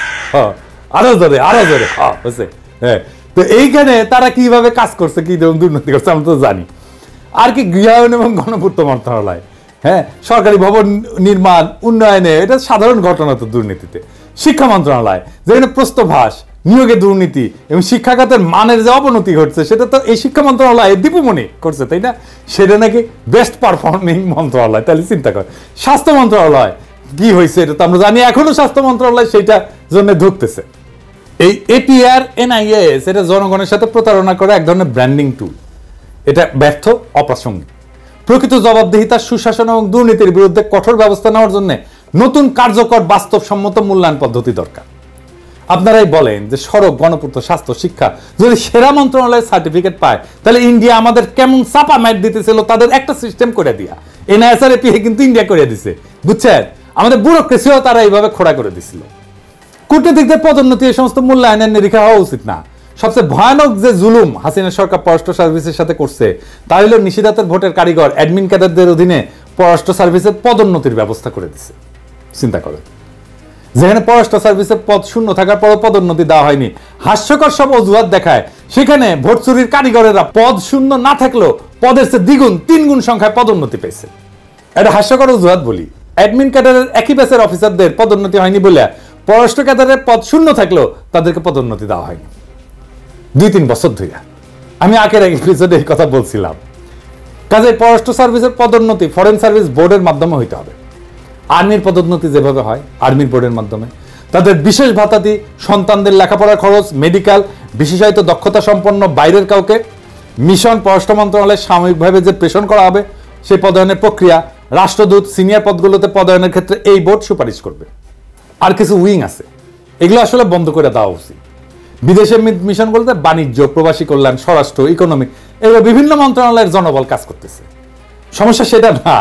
আরো জোরে আরো জোরে, হচ্ছে। হ্যাঁ, তো এইখানে তারা কিভাবে কাজ করছে, কি দুর্নীতি করছে আমরা তো জানি। আর কি গৃহায়ন এবং গণপূর্ত মন্ত্রণালয়, হ্যাঁ, সরকারি ভবন নির্মাণ উন্নয়নে, এটা সাধারণ ঘটনা তো দুর্নীতিতে। শিক্ষা মন্ত্রণালয়, যেখানে প্রস্তভাস, নিয়োগে দুর্নীতি এবং শিক্ষা খাতের মানের যে অবনতি ঘটছে, সেটা তো এই শিক্ষা মন্ত্রণালয় দীপুমণি করছে, তাই না? সেটা নাকি বেস্ট পারফর্মিং মন্ত্রণালয়। তাহলে চিন্তা কর, স্বাস্থ্য মন্ত্রণালয় কি হয়েছে এটা তো আমরা জানি, এখনো স্বাস্থ্য মন্ত্রণালয় সেইটা জন্য ধুকতেছে। এই এপিআর এনআইএস এটা জনগণের সাথে প্রতারণা করে এক ধরনের ব্র্যান্ডিং টুল। এটা ব্যর্থ, অপ্রাসঙ্গিক। প্রকৃত জবাবদিহিতা, সুশাসন এবং দুর্নীতির বিরুদ্ধে কঠোর ব্যবস্থা নেওয়ার জন্য নতুন কার্যকর বাস্তবসম্মত মূল্যায়ন পদ্ধতি দরকার। আপনারাই বলেন যে সড়ক, গণপূর্ত, স্বাস্থ্য, শিক্ষা যদি সেরা মন্ত্রণালয়ের সার্টিফিকেট পায়, তাহলে ইন্ডিয়া আমাদের কেমন চাপা ম্যাট দিতেছিল তাদের একটা সিস্টেম করে দিয়া। এনআইএস আর এপিআই কিন্তু ইন্ডিয়া করে দিছে, বুঝছেন? আমাদের ব্যুরোক্রেসিও তারা এইভাবে খোড়া করে দিছিল। কূটনীতিকদের পদোন্নতি এই সমস্ত মূল্যায়নের নিরীক্ষা হওয়া উচিত না। সবচেয়ে ভয়ানক যে জুলুম হাসিনা সরকার পররাষ্ট্র সার্ভিসের সাথে করছে, তা হলো নিষেধাজ্ঞার ভোটের কারিগর অ্যাডমিন ক্যাডারদের অধীনে পররাষ্ট্র সার্ভিসের পদোন্নতির ব্যবস্থা করে দিছে। চিন্তা করেন, যেখানে পররাষ্ট্র সার্ভিসের পদ শূন্য থাকার পরও পদোন্নতি দেওয়া হয়নি, হাস্যকর সব অজুহাত দেখায়, সেখানে ভোট চুরির কারিগরেরা পদ শূন্য না থাকলেও পদের চেয়ে দ্বিগুণ, 3 গুণ সংখ্যায় পদোন্নতি পেয়েছে। এটা হাস্যকর অজুহাত বলি। অ্যাডমিন ক্যাডারের একই ব্যাচের অফিসারদের পদোন্নতি হয়নি বলে পররাষ্ট্র ক্যাডারের পদ শূন্য থাকলেও তাদেরকে পদোন্নতি দেওয়া হয়নি 2-3 বছর ধরে। আমি আগের এপিসোডে এই কথা বলছিলাম। কাজে পররাষ্ট্র সার্ভিসের পদোন্নতি ফরেন সার্ভিস বোর্ডের মাধ্যমে হইতে হবে। আর্মির পদোন্নতি যেভাবে হয় আর্মির বোর্ডের মাধ্যমে, তাদের বিশেষ ভাতাদি, সন্তানদের লেখাপড়ার খরচ, মেডিকেল, বিশেষায়িত দক্ষতা সম্পন্ন বাইরের কাউকে মিশন, পররাষ্ট্র মন্ত্রণালয়ে সাময়িকভাবে যে প্রেষণ করা হবে, সেই পদায়নের প্রক্রিয়া, রাষ্ট্রদূত, সিনিয়র পদগুলোতে পদায়নের ক্ষেত্রে এই বোর্ড সুপারিশ করবে। আর কিছু উইং আছে, এগুলো আসলে বন্ধ করে দেওয়া উচিত। বিদেশে মিশনগুলোতে বাণিজ্য, প্রবাসী কল্যাণ, স্বরাষ্ট্র, ইকোনমিক, এগুলো বিভিন্ন মন্ত্রণালয়ের জনবল কাজ করতেছে। সমস্যা সেটা না।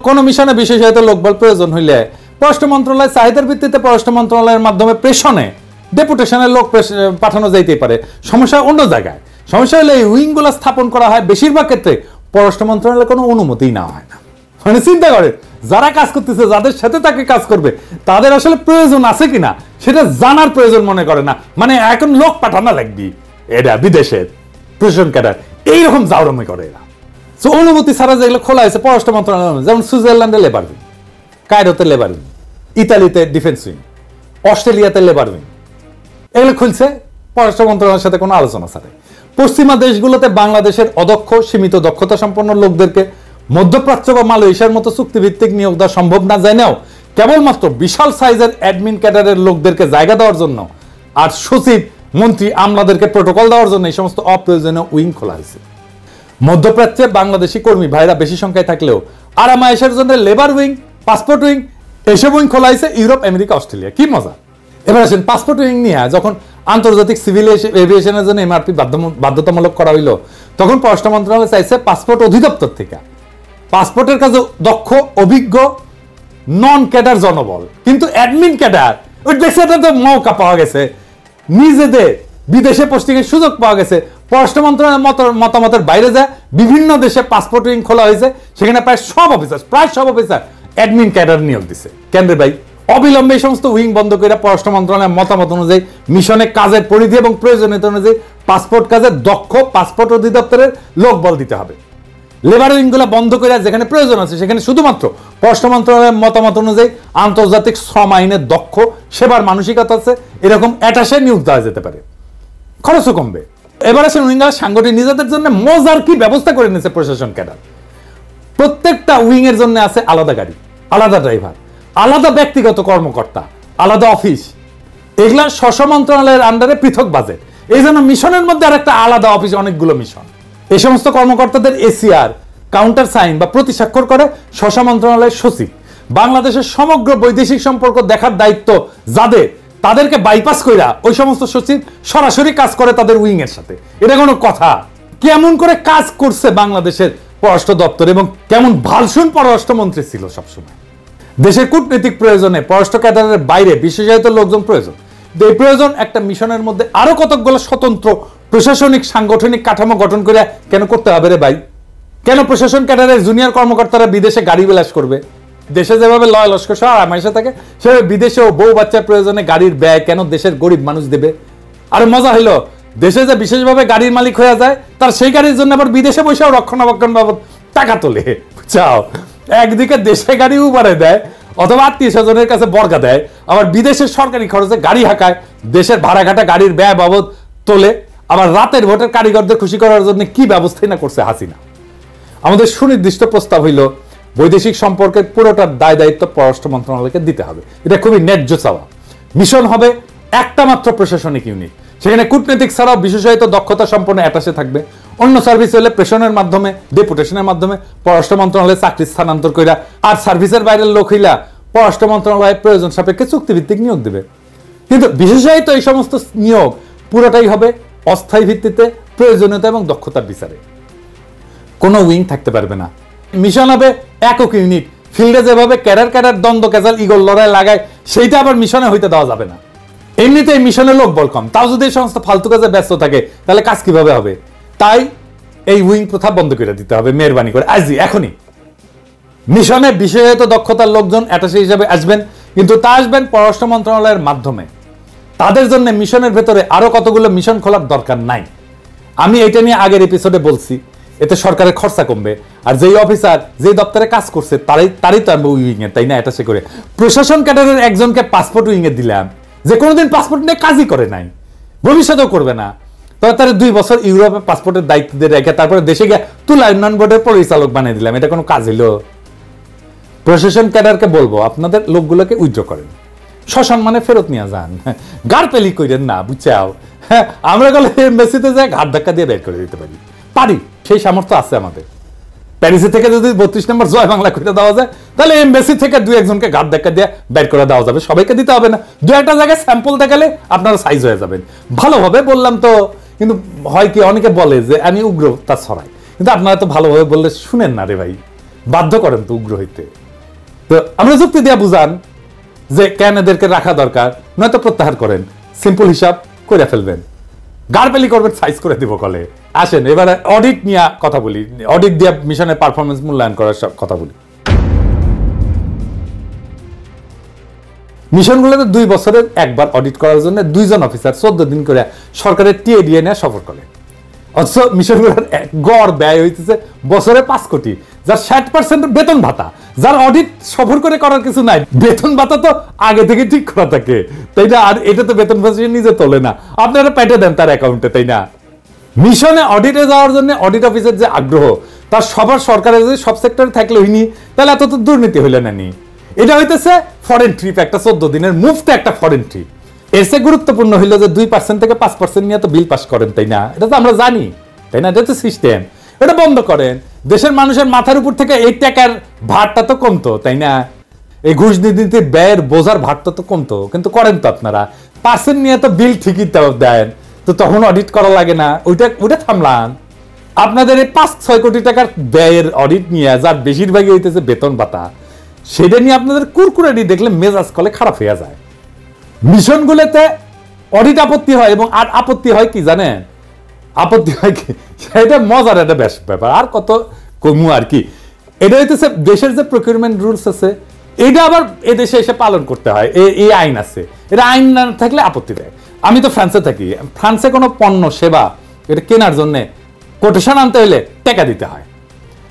কোন মিশনে বিশেষায়িত লোকবল প্রয়োজন হইলে পররাষ্ট্র মন্ত্রণালয় চাহিদার ভিত্তিতে পররাষ্ট্র মন্ত্রণালয়ের মাধ্যমে প্রেষণে, ডেপুটেশনের লোক পাঠানো যাইতেই পারে। সমস্যা অন্য জায়গায়। সমস্যা হলে এই উইংগুলো স্থাপন করা হয় বেশিরভাগ ক্ষেত্রে পররাষ্ট্র মন্ত্রণালয়ের কোনো অনুমতিই নেওয়া হয় না। মানে চিন্তা করে, যারা কাজ করতেছে, যাদের সাথে তাকে কাজ করবে, তাদের আসলে প্রয়োজন আছে কিনা সেটা জানার প্রয়োজন মনে করে না। মানে এখন লোক পাঠানো লাগবে, এটা বিদেশের প্রশাসন ক্যাডার এইরকম জাউরমি করে এরা। তো অনুমতি ছাড়া যেগুলো খোলা হয়েছে পররাষ্ট্র মন্ত্রণালয়, যেমন সুইজারল্যান্ডে লেবার উইং, কায়রোতে লেবার উইং, ইতালিতে ডিফেন্স উইং, অস্ট্রেলিয়াতে লেবার উইং, এগুলো খুলছে পররাষ্ট্র মন্ত্রণালয়ের সাথে কোনো আলোচনা ছাড়াই। পশ্চিমা দেশগুলোতে বাংলাদেশের অদক্ষ, সীমিত দক্ষতা সম্পন্ন লোকদেরকে মধ্যপ্রাচ্য বা মালয়েশিয়ার মতো চুক্তিভিত্তিক নিয়োগ দেওয়া সম্ভব না জানেও কেবলমাত্র বিশাল সাইজের অ্যাডমিন ক্যাডারের লোকদেরকে জায়গা দেওয়ার জন্য আর সচিব, মন্ত্রী, আমলাদেরকে প্রোটোকল দেওয়ার জন্য এই সমস্ত অপ্রয়োজনীয় উইং খোলা হয়েছে। মধ্যপ্রাচ্যে বাংলাদেশি কর্মী ভাইরা বেশি সংখ্যায় থাকলেও আরামায়েশের জন্য লেবার উইং, পাসপোর্ট উইং, এসব উইং খোলা হয়েছে ইউরোপ, আমেরিকা, অস্ট্রেলিয়া। কি মজা! এবার আসেন পাসপোর্ট উইং নিয়ে যখন আন্তর্জাতিক সিভিল এভিয়েশনের জন্য এমআরপি বাধ্যতামূলক করা হইল, তখন পররাষ্ট্র মন্ত্রণালয় চাইছে পাসপোর্ট অধিদপ্তর থেকে পাসপোর্টের কাজে দক্ষ, অভিজ্ঞ, নন ক্যাডার জনবল। কিন্তু অ্যাডমিন ক্যাডার ওই দেশে মৌকা পাওয়া গেছে, নিজেদের বিদেশে পোস্টিং এর সুযোগ পাওয়া গেছে। পররাষ্ট্র মন্ত্রণালয়ের মতামতের বাইরে যায় বিভিন্ন দেশে পাসপোর্ট উইং খোলা হয়েছে, সেখানে প্রায় সব অফিসার অ্যাডমিন ক্যাডার নিয়োগ দিছে। কেন রে ভাই? অবিলম্বে এই সমস্ত উইং বন্ধ করে পররাষ্ট্র মন্ত্রণালয়ের মতামত অনুযায়ী মিশনের কাজের পরিধি এবং প্রয়োজনীয়তা অনুযায়ী পাসপোর্ট কাজে দক্ষ পাসপোর্ট অধিদপ্তরের লোকবল দিতে হবে। লেবার উইংগুলো বন্ধ করে যেখানে প্রয়োজন আছে সেখানে শুধুমাত্র পররাষ্ট্র মন্ত্রণালয়ের মতামত অনুযায়ী আন্তর্জাতিক শ্রম আইনের দক্ষ, সেবার মানসিকতা আছে এরকম অ্যাটাশে নিয়োগ দেওয়া যেতে পারে, খরচও কমবে। এবার আসেন উইঙ্গার সাংগঠনিক নিজেদের জন্য মজার কি ব্যবস্থা করে নিয়েছে প্রশাসন ক্যাডার। প্রত্যেকটা উইং এর জন্য আছে আলাদা গাড়ি, আলাদা ড্রাইভার, আলাদা ব্যক্তিগত কর্মকর্তা, আলাদা অফিস। এগুলা স্ব মন্ত্রণালয়ের আন্ডারে পৃথক বাজেট। এই জন্য মিশনের মধ্যে আর একটা আলাদা অফিস, অনেকগুলো মিশন। এই সমস্ত কর্মকর্তাদের এসিআর, কাউন্টার সাইন বা প্রতি স্বাক্ষর করে স্ব মন্ত্রণালয়ের সচিব। বাংলাদেশের সমগ্র বৈদেশিক সম্পর্ক দেখার দায়িত্ব যাদের, তাদেরকে বাইপাস কইরা ওই সমস্ত সচিব সরাসরি কাজ করে তাদের উইং এর সাথে। এটা কোনো কথা? কেমন করে কাজ করছে বাংলাদেশের পররাষ্ট্র দপ্তর এবং কেমন ভালসুন পররাষ্ট্রমন্ত্রী ছিল সবসময়। দেশের কূটনৈতিক প্রয়োজনে পররাষ্ট্র ক্যাডারের বাইরে বিশেষায়িত লোকজন প্রয়োজন। এই প্রয়োজন একটা মিশনের মধ্যে আরো কতকগুলো স্বতন্ত্র প্রশাসনিক সাংগঠনিক কাঠামো গঠন করে কেন করতে হবে রে ভাই? কেন প্রশাসন ক্যাডারের জুনিয়র কর্মকর্তারা বিদেশে গাড়ি বিলাস করবে? দেশে যেভাবে লয় লস্কর সহ আরামাইশে থাকে, সেভাবে বিদেশেও বউ বাচ্চার প্রয়োজনে গাড়ির ব্যয় কেন দেশের গরিব মানুষ দেবে? আর মজা হইলো, দেশে যে বিশেষভাবে গাড়ির মালিক হয়ে যায়, তার সেই গাড়ির জন্য আবার বিদেশে পয়সাও রক্ষণাবেক্ষণ বাবদ টাকা তোলে, বুঝছাও? একদিকে দেশে গাড়ি উবারে দেয় অথবা আত্মীয় স্বজনের কাছে বর্গা দেয়, আবার বিদেশের সরকারি খরচে গাড়ি হাঁকায়, দেশের ভাড়াঘাটা গাড়ির ব্যয় বাবদ তোলে, আবার রাতের ভোটের কারিগরদের খুশি করার জন্য কি ব্যবস্থাই না করছে হাসিনা। আমাদের সুনির্দিষ্ট প্রস্তাব হইল বৈদেশিক সম্পর্কের পুরোটার দায় দায়িত্ব পররাষ্ট্র মন্ত্রণালয়কে দিতে হবে। এটা খুবই ন্যায্য চাওয়া। মিশন হবে একটা মাত্র প্রশাসনিক ইউনিট, সেখানে কূটনৈতিক ছাড়াও বিশেষায়িত দক্ষতা সম্পন্ন অ্যাটাশে থাকবে। অন্য সার্ভিস হলে প্রেশনের মাধ্যমে, ডেপুটেশনের মাধ্যমে পররাষ্ট্র মন্ত্রণালয়ে চাকরি স্থানান্তর কইরা, আর সার্ভিসের বাইরের লোক হইলা পররাষ্ট্র মন্ত্রণালয়ে প্রয়োজন সাপেক্ষে চুক্তিভিত্তিক নিয়োগ দেবে। কিন্তু বিশেষায়িত এই সমস্ত নিয়োগ পুরোটাই হবে অস্থায়ী ভিত্তিতে, প্রয়োজনীয়তা এবং দক্ষতার বিচারে। কোনো উইং থাকতে পারবে না। মিশন হবে একক ইউনিট। ফিল্ডে যেভাবে ক্যাডার দ্বন্দ্ব ক্যাজাল ইগল লড়াই লাগায়, সেইটা আবার মিশনে হইতে দেওয়া যাবে না। এমনিতে মিশনের লোক বল কম, তাও যদি এই সমস্ত ফালতু কাজে ব্যস্ত থাকে তাহলে কাজ কিভাবে হবে? তাই এই উইং প্রথা বন্ধ করে দিতে হবে মেহরবানি করে, আজই এখনই। মিশনে বিশেষায়িত দক্ষতার লোকজন অ্যাটাশে হিসাবে আসবেন, কিন্তু তা আসবেন পররাষ্ট্র মন্ত্রণালয়ের মাধ্যমে। তাদের জন্য মিশনের ভেতরে আরো কতগুলো মিশন খোলার দরকার নাই। আমি এটা নিয়ে আগের এপিসোডে বলছি, এতে সরকারের খরচা কমবে, আর যেই অফিসার যেই দপ্তরে কাজ করছে তারই তো আনবো উইং এ, তাই না? অ্যাটাশে করে প্রশাসন ক্যাডারের একজনকে পাসপোর্ট উইং এ দিলাম, যে কোনোদিন পাসপোর্ট নিয়ে কাজই করে নাই, ভবিষ্যতেও করবে না, তবে তার 2 বছর ইউরোপে পাসপোর্টের দায়িত্ব দিয়ে রেখে তারপরে দেশে গিয়ে তুলা উন্নয়ন বোর্ডের পরিচালক বানিয়ে দিলাম। এটা কোনো কাজ হইলো? প্রশাসন ক্যাডারকে বলবো আপনাদের লোকগুলোকে উইথড্র করেন, সসম্মানে ফেরত নিয়ে যান, গাড় পেলি কইরেন না, বুঝছাও? হ্যাঁ, আমরা গেলে এমবাসিতে যাই ঘাট ধাক্কা দিয়ে বের করে দিতে পারি, সেই সামর্থ্য আছে আমাদের। প্যারিসে থেকে যদি 32 নম্বর জয় বাংলা করে দেওয়া যায়, তাহলে এমবাসি থেকে 2-1 ঘাট ধাক্কা দিয়ে বের করে দেওয়া যাবে। সবাইকে দিতে হবে না, 2-1 জায়গায় স্যাম্পল দেখালে আপনারা সাইজ হয়ে যাবেন। ভালোভাবে বললাম তো, কিন্তু হয় কি অনেকে বলে যে আমি উগ্র তা ছড়াই, কিন্তু আপনারা তো ভালোভাবে বললে শুনেন না রে ভাই, বাধ্য করেন তো উগ্র হইতে। তো আমরা যুক্তি দিয়ে বুঝান যে কেন এদেরকে রাখা দরকার, নয়তো প্রত্যাহার করেন, সিম্পল হিসাব করে ফেলবেন। গাড়পেলি করবেন, সাইজ করে দিব কলে। আসেন এবারে অডিট নিয়ে কথা বলি, অডিট দিয়ে মিশনের পারফরমেন্স মূল্যায়ন করার কথা বলি। মিশনগুলোতে 2 বছরের একবার অডিট করার জন্য 2 জন অফিসার 14 দিন করে সরকারের টিএডিএ নিয়ে সফর করে। অথচ মিশনগুলোর গড় ব্যয় হইতেছে বছরে 5 কোটি, যার 60% বেতন ভাতা, যার অডিট সফর করে করার কিছু নাই। বেতন ভাতা তো আগে থেকে ঠিক করা থাকে, তাই না? আর এটা তো বেতন ভাতা নিজে তোলে না, আপনারা পেটে দেন তার অ্যাকাউন্টে, তাই না? মিশনে অডিটে যাওয়ার জন্য অডিট অফিসের যে আগ্রহ, তার সবার সরকারের যদি সব সেক্টরে থাকলে হইনি, তাহলে এত তো দুর্নীতি হইলে নানি। এটা হইতেছে ফরেন ট্রিপ, একটা 14 দিনের মুফতে একটা ফরেন ট্রিপ। এর চেয়ে গুরুত্বপূর্ণ হইলো যে 2% থেকে 5% নিয়ে তো বিল পাস করেন, তাই না? এটা তো আমরা জানি, তাই না? এটা তো সিস্টেম, এটা বন্ধ করেন। দেশের মানুষের মাথার উপর থেকে এই টাকার ভারটা তো কমতো, তাই না? এই ঘুষ নীতির ব্যয়ের বোঝার ভারটা তো কমতো, কিন্তু করেন তো আপনারা। পার্সেন্ট নিয়ে তো বিল ঠিকই দেন, তো তখন অডিট করা লাগে না, ওইটা থামলাম। আপনাদের এই 5-6 কোটি টাকার ব্যয়ের অডিট নিয়ে, যার বেশিরভাগই হইতেছে বেতন ভাতা, সেটা নিয়ে আপনাদের কুরকুরানি দেখলে মেজাজ কলে খারাপ হয়ে যায়। মিশনগুলোতে অডিট আপত্তি হয়, এবং আর আপত্তি হয় কি জানেন? আপত্তি হয় কি, এটা মজার একটা ব্যাপার, আর কত কমু আর কি। এটা হইতেছে দেশের যে প্রকিউরমেন্ট রুলস আছে, এটা আবার এদেশে এসে পালন করতে হয়, এই আইন আছে। এটা আইন না থাকলে আপত্তি দেয়। আমি তো ফ্রান্সে থাকি, ফ্রান্সে কোনো পণ্য সেবা এটা কেনার জন্য কোটেশন আনতে হলে টাকা দিতে হয়,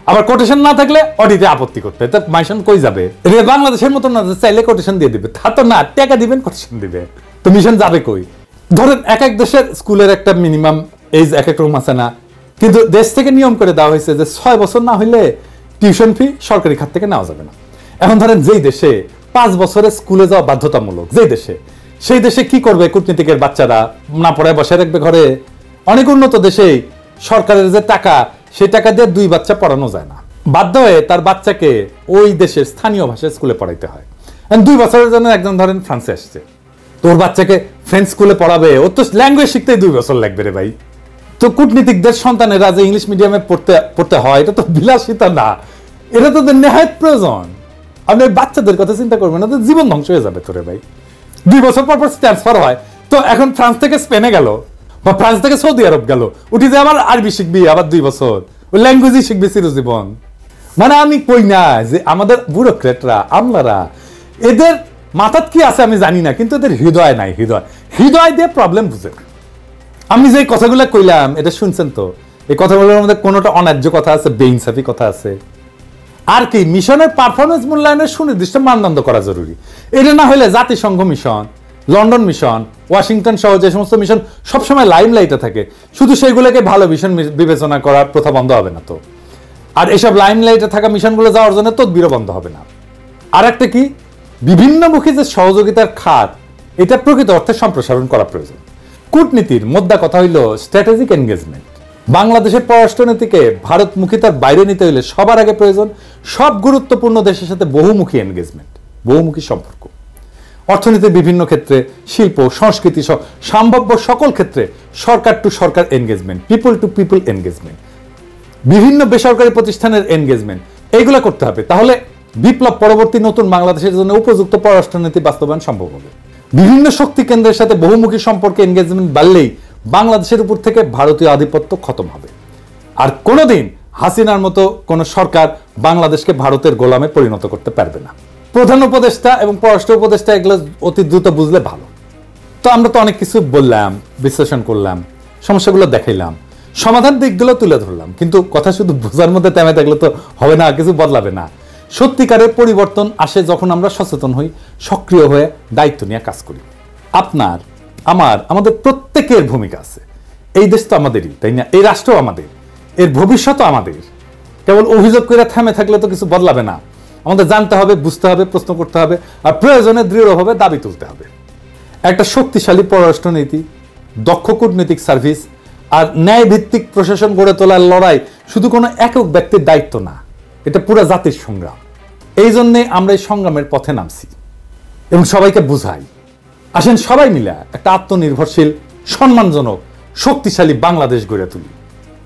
আবার কোটেশন না থাকলে অডিটে আপত্তি করতে হয়। তো মিশন কই যাবে? এটা বাংলাদেশের মতো না চাইলে কোটেশন দিয়ে দিবে, তা তো না, টাকা দিবেন কোটেশন দিবে, তো মিশন যাবে কই? ধরেন এক এক দেশের স্কুলের একটা মিনিমাম এজ এক এক রকম আছে না, কিন্তু দেশ থেকে নিয়ম করে দেওয়া হয়েছে যে 6 বছর না হইলে টিউশন ফি সরকারি খাত থেকে নেওয়া যাবে না। এখন ধরেন যেই দেশে 5 বছরে স্কুলে যাওয়া বাধ্যতামূলক, যেই দেশে, সেই দেশে কি করবে? কূটনীতিকের বাচ্চারা না পড়ায় বসে রাখবে ঘরে? অনেক উন্নত দেশেই সরকারের যে টাকা, সেই টাকা দিয়ে 2 বাচ্চা পড়ানো যায় না, বাধ্য হয়ে তার বাচ্চাকে ওই দেশের স্থানীয় ভাষায় স্কুলে পড়াইতে হয়। 2 বছরের জন্য একজন ধরেন ফ্রান্সে আসছে, তোর বাচ্চাকে ফ্রেঞ্চ স্কুলে পড়াবে, ওর তো ল্যাঙ্গুয়েজ শিখতে 2 বছর লাগবে রে ভাই। তো কূটনীতিকদের সন্তানেরা যে ইংলিশ মিডিয়ামে পড়তে হয়, এটা তো বিলাসিতা না, এটা তো নেহায়েত প্রয়োজন। আপনি বাচ্চাদের কথা চিন্তা করবেন না, তো জীবন ধ্বংস হয়ে যাবে তোরে ভাই। 2 বছর পর ট্রান্সফার হয়, তো এখন ফ্রান্স থেকে স্পেনে গেল বা ফ্রান্স থেকে সৌদি আরব গেল, উঠি যে আবার আরবি শিখবি, আবার 2 বছর ওই ল্যাঙ্গুয়েজই শিখবি চিরজীবন। মানে আমি কই না যে আমাদের ব্যুরোক্রেটরা, আমলারা, এদের মাথাত কি আছে আমি জানি না, কিন্তু এদের হৃদয় নাই। হৃদয় দিয়ে প্রবলেম বুঝে। আমি যে কথাগুলো কইলাম এটা শুনছেন তো, এই কথাগুলোর মধ্যে কোনোটা অন্যায্য কথা আছে, বেইনসাফি কথা আছে? আর কি মিশনের পারফরমেন্স মূল্যায়নের সুনির্দিষ্ট মানদণ্ড করা জরুরি। এটা না হলে জাতিসংঘ মিশন, লন্ডন মিশন, ওয়াশিংটন সহ যে সমস্ত মিশন সবসময় লাইমলাইটে থাকে, শুধু সেগুলোকে ভালো মিশন বিবেচনা করার প্রথা বন্ধ হবে না তো। আর এসব লাইমলাইটে থাকা মিশনগুলো যাওয়ার জন্য তদবিরও বন্ধ হবে না। আর একটা কি, বিভিন্নমুখী যে সহযোগিতার খাত, এটা প্রকৃত অর্থে সম্প্রসারণ করা প্রয়োজন। কূটনীতির মোদ্দা কথা হইল স্ট্র্যাটেজিক এনগেজমেন্ট। বাংলাদেশের পররাষ্ট্রনীতিকে ভারতমুখিতার বাইরে নিতে হইলে সবার আগে প্রয়োজন সব গুরুত্বপূর্ণ দেশের সাথে বহুমুখী এনগেজমেন্ট, বহুমুখী সম্পর্ক। অর্থনীতির বিভিন্ন ক্ষেত্রে, শিল্প, সংস্কৃতি সহ সম্ভাব্য সকল ক্ষেত্রে সরকার টু সরকার engagement, people to people engagement, বিভিন্ন বেসরকারি প্রতিষ্ঠানের এনগেজমেন্ট, এইগুলো করতে হবে। তাহলে বিপ্লব পরবর্তী নতুন বাংলাদেশের জন্য উপযুক্ত পররাষ্ট্রনীতি বাস্তবায়ন সম্ভব হবে। বিভিন্ন শক্তি কেন্দ্রের সাথে বহুমুখী সম্পর্কে এনগেজমেন্ট বাড়লেই বাংলাদেশের উপর থেকে ভারতীয় আধিপত্য খতম হবে। আর কোনোদিন হাসিনার মতো কোন সরকার বাংলাদেশকে ভারতের গোলামে পরিণত করতে পারবে না। প্রধান উপদেষ্টা এবং পররাষ্ট্র উপদেষ্টা এগুলো অতি দ্রুত বুঝলে ভালো। তো আমরা তো অনেক কিছু বললাম, বিশ্লেষণ করলাম, সমস্যাগুলো দেখাইলাম, সমাধান দিকগুলো তুলে ধরলাম, কিন্তু কথা শুধু বোঝার মধ্যে থেমে থাকলে তো হবে না, কিছু বদলাবে না। সত্যিকারের পরিবর্তন আসে যখন আমরা সচেতন হই, সক্রিয় হয়ে দায়িত্ব নিয়ে কাজ করি। আপনার, আমাদের প্রত্যেকের ভূমিকা আছে। এই দেশ তো আমাদেরই, তাই না? এই রাষ্ট্র আমাদের, এর ভবিষ্যৎও আমাদের। কেবল অভিযোগ করে থেমে থাকলে তো কিছু বদলাবে না। আমাদের জানতে হবে, বুঝতে হবে, প্রশ্ন করতে হবে, আর প্রয়োজনে দৃঢ়ভাবে দাবি তুলতে হবে। একটা শক্তিশালী পররাষ্ট্রনীতি, দক্ষ কূটনৈতিক সার্ভিস আর ন্যায়ভিত্তিক প্রশাসন গড়ে তোলার লড়াই শুধু কোনো একক ব্যক্তির দায়িত্ব না, এটা পুরো জাতির সংগ্রাম। এই জন্যে আমরা এই সংগ্রামের পথে নামছি এবং সবাইকে বুঝাই। আসেন সবাই মিলে একটা আত্মনির্ভরশীল, সম্মানজনক, শক্তিশালী বাংলাদেশ গড়ে তুলি।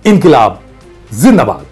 ইনকিলাব জিন্দাবাদ।